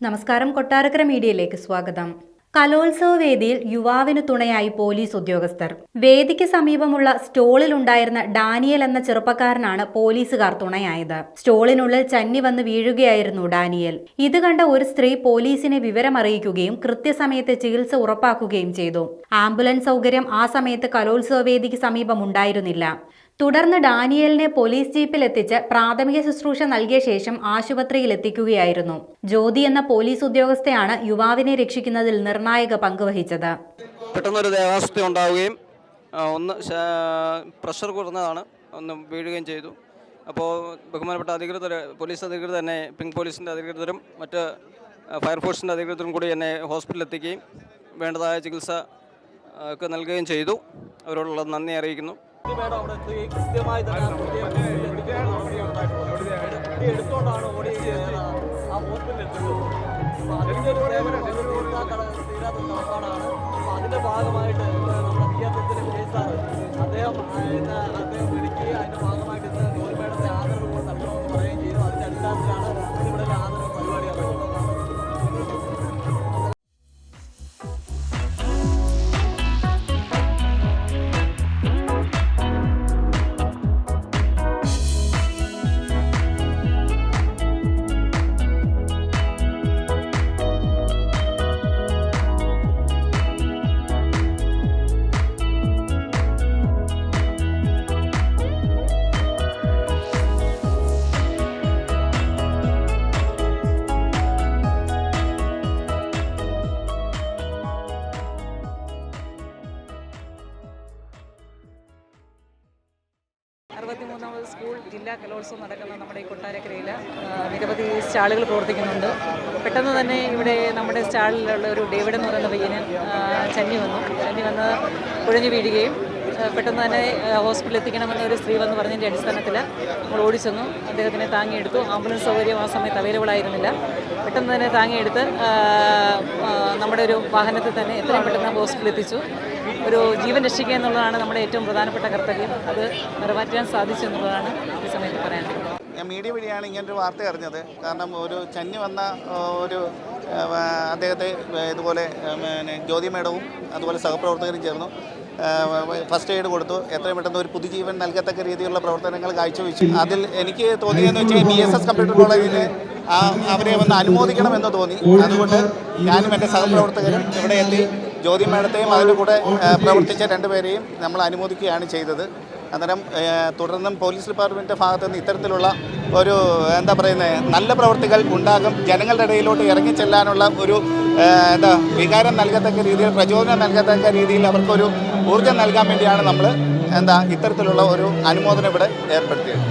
നമസ്കാരം. കൊട്ടാരക്കര മീഡിയയിലേക്ക് സ്വാഗതം. കലോത്സവ വേദിയിൽ യുവാവിന് തുണയായി പോലീസ് ഉദ്യോഗസ്ഥർ. വേദിക്ക് സമീപമുള്ള സ്റ്റോളിലുണ്ടായിരുന്ന ഡാനിയൽ എന്ന ചെറുപ്പക്കാരനാണ് പോലീസുകാർ തുണയായത്. സ്റ്റോളിനുള്ളിൽ ചന്നി വന്ന് വീഴുകയായിരുന്നു ഡാനിയൽ. ഇത് കണ്ട ഒരു സ്ത്രീ പോലീസിനെ വിവരമറിയിക്കുകയും കൃത്യസമയത്ത് ചികിത്സ ഉറപ്പാക്കുകയും ചെയ്തു. ആംബുലൻസ് സൗകര്യം ആ സമയത്ത് കലോത്സവ വേദിക്ക് സമീപം ഉണ്ടായിരുന്നില്ല. തുടർന്ന് ഡാനിയലിനെ പോലീസ് ജീപ്പിൽ എത്തിച്ച് പ്രാഥമിക ശുശ്രൂഷ നൽകിയ ശേഷം ആശുപത്രിയിൽ എത്തിക്കുകയായിരുന്നു. ജ്യോതി എന്ന പോലീസ് ഉദ്യോഗസ്ഥയാണ് യുവാവിനെ രക്ഷിക്കുന്നതിൽ നിർണായക പങ്കുവഹിച്ചത്. പെട്ടെന്നൊരു ദേഹാവസ്ഥ ഉണ്ടാവുകയും ഒന്ന് പ്രഷർ കുറഞ്ഞതാണ്, ഒന്ന് വീഴുകയും ചെയ്തു. അപ്പോൾ ബഹുമാനപ്പെട്ട അധികൃതർ, പോലീസ് അധികൃതർ തന്നെ, പിങ്ക് പോലീസിൻ്റെ അധികൃതരും മറ്റ് ഫയർഫോഴ്സിൻ്റെ അധികൃതരും കൂടി എന്നെ ഹോസ്പിറ്റലിൽ എത്തിക്കുകയും വേണ്ടതായ ചികിത്സ ഒക്കെ നൽകുകയും ചെയ്തു. അവരോടുള്ള നന്ദി അറിയിക്കുന്നു. കൃത്യമായി തന്നെ എടുത്തോണ്ടാണ് ഓടി ആ ഹോസ്പിറ്റലിൽ എത്തുന്നത്. അപ്പോൾ അതിൻ്റെ ഒരു തീരാത്ത നടപ്പാടാണ്. അപ്പോൾ അതിൻ്റെ ഭാഗമായിട്ട് നമ്മുടെ വിദ്യാഭ്യാസത്തിലെ കേസാണ് അദ്ദേഹം വിളിക്കുകയും അതിൻ്റെ ഭാഗമായിട്ട് ഇന്ന് ജോലി മേഡത്തെ ആദരവ് കൂടെ നൽകണമെന്ന് പറയുകയും ചെയ്തു. അതിൻ്റെ അടിസ്ഥാനത്തിലാണ് ഇവിടെ ആദരവ് പരിപാടി നടത്തുന്നത്. സ്കൂൾ ജില്ലാ കലോത്സവം നടക്കുന്ന നമ്മുടെ ഈ കൊട്ടാരക്കരയിൽ നിരവധി സ്റ്റാളുകൾ പ്രവർത്തിക്കുന്നുണ്ട്. പെട്ടെന്ന് തന്നെ ഇവിടെ നമ്മുടെ സ്റ്റാളിലുള്ള ഒരു ഡേവിഡ് എന്ന് പറയുന്ന പയ്യന് ചന്നി വന്ന് കുഴഞ്ഞു വീഴുകയും പെട്ടെന്ന് തന്നെ ഹോസ്പിറ്റലിൽ എത്തിക്കണമെന്ന ഒരു സ്ത്രീ വന്ന് പറഞ്ഞതിൻ്റെ അടിസ്ഥാനത്തിൽ നമ്മൾ ഓടിച്ചെന്നു. അദ്ദേഹത്തിനെ താങ്ങിയെടുത്തു. ആംബുലൻസ് സൗകര്യം ആ സമയത്ത് അവൈലബിൾ ആയിരുന്നില്ല. പെട്ടെന്ന് തന്നെ താങ്ങിയെടുത്ത് നമ്മുടെ ഒരു വാഹനത്തിൽ തന്നെ എത്രയും പെട്ടെന്ന് ഹോസ്പിറ്റലിൽ എത്തിച്ചു. ഒരു ജീവൻ രക്ഷിക്കുക എന്നുള്ളതാണ് നമ്മുടെ ഏറ്റവും പ്രധാനപ്പെട്ട കർത്തവ്യം. അത് നിറവേറ്റാൻ സാധിച്ചു എന്നുള്ളതാണ് ഈ സമയത്ത് പറയാനുള്ളത്. ഞാൻ മീഡിയ വഴിയാണ് ഇങ്ങനൊരു വാർത്ത അറിഞ്ഞത്. കാരണം ഒരു ചന്നി വന്ന ഒരു അദ്ദേഹത്തെ ഇതുപോലെ ജ്യോതി മേഡവും അതുപോലെ സഹപ്രവർത്തകരും ചേർന്നു ഫസ്റ്റ് എയ്ഡ് കൊടുത്തു. എത്രയും പെട്ടെന്ന് ഒരു പുതുജീവൻ നൽകത്തക്ക രീതിയിലുള്ള പ്രവർത്തനങ്ങൾ കാഴ്ചവെച്ചു. അതിൽ എനിക്ക് തോന്നിയെന്ന് വെച്ചാൽ BSS കമ്പ്യൂട്ടർ കോളേജിൽ അവരെ വന്ന് അനുമോദിക്കണമെന്ന് തോന്നി. അതുകൊണ്ട് ഞാനും എൻ്റെ സഹപ്രവർത്തകരും ഇവിടെ എത്തി ജ്യോതി മേഡത്തെയും അതിൻ്റെ കൂടെ പ്രവർത്തിച്ച രണ്ടുപേരെയും നമ്മൾ അനുമോദിക്കുകയാണ് ചെയ്തത്. അന്നേരം തുടർന്നും പോലീസ് ഡിപ്പാർട്ട്മെൻറ്റിൻ്റെ ഭാഗത്തു നിന്ന് ഇത്തരത്തിലുള്ള ഒരു നല്ല പ്രവർത്തികൾ ഉണ്ടാകും. ജനങ്ങളുടെ ഇടയിലോട്ട് ഇറങ്ങിച്ചെല്ലാനുള്ള ഒരു വികാരം നൽകത്തക്ക രീതിയിൽ, പ്രചോദനം നൽകത്തക്ക രീതിയിൽ അവർക്കൊരു ഊർജ്ജം നൽകാൻ വേണ്ടിയാണ് നമ്മൾ ഇത്തരത്തിലുള്ള ഒരു അനുമോദനം ഇവിടെ ഏർപ്പെടുത്തിയത്.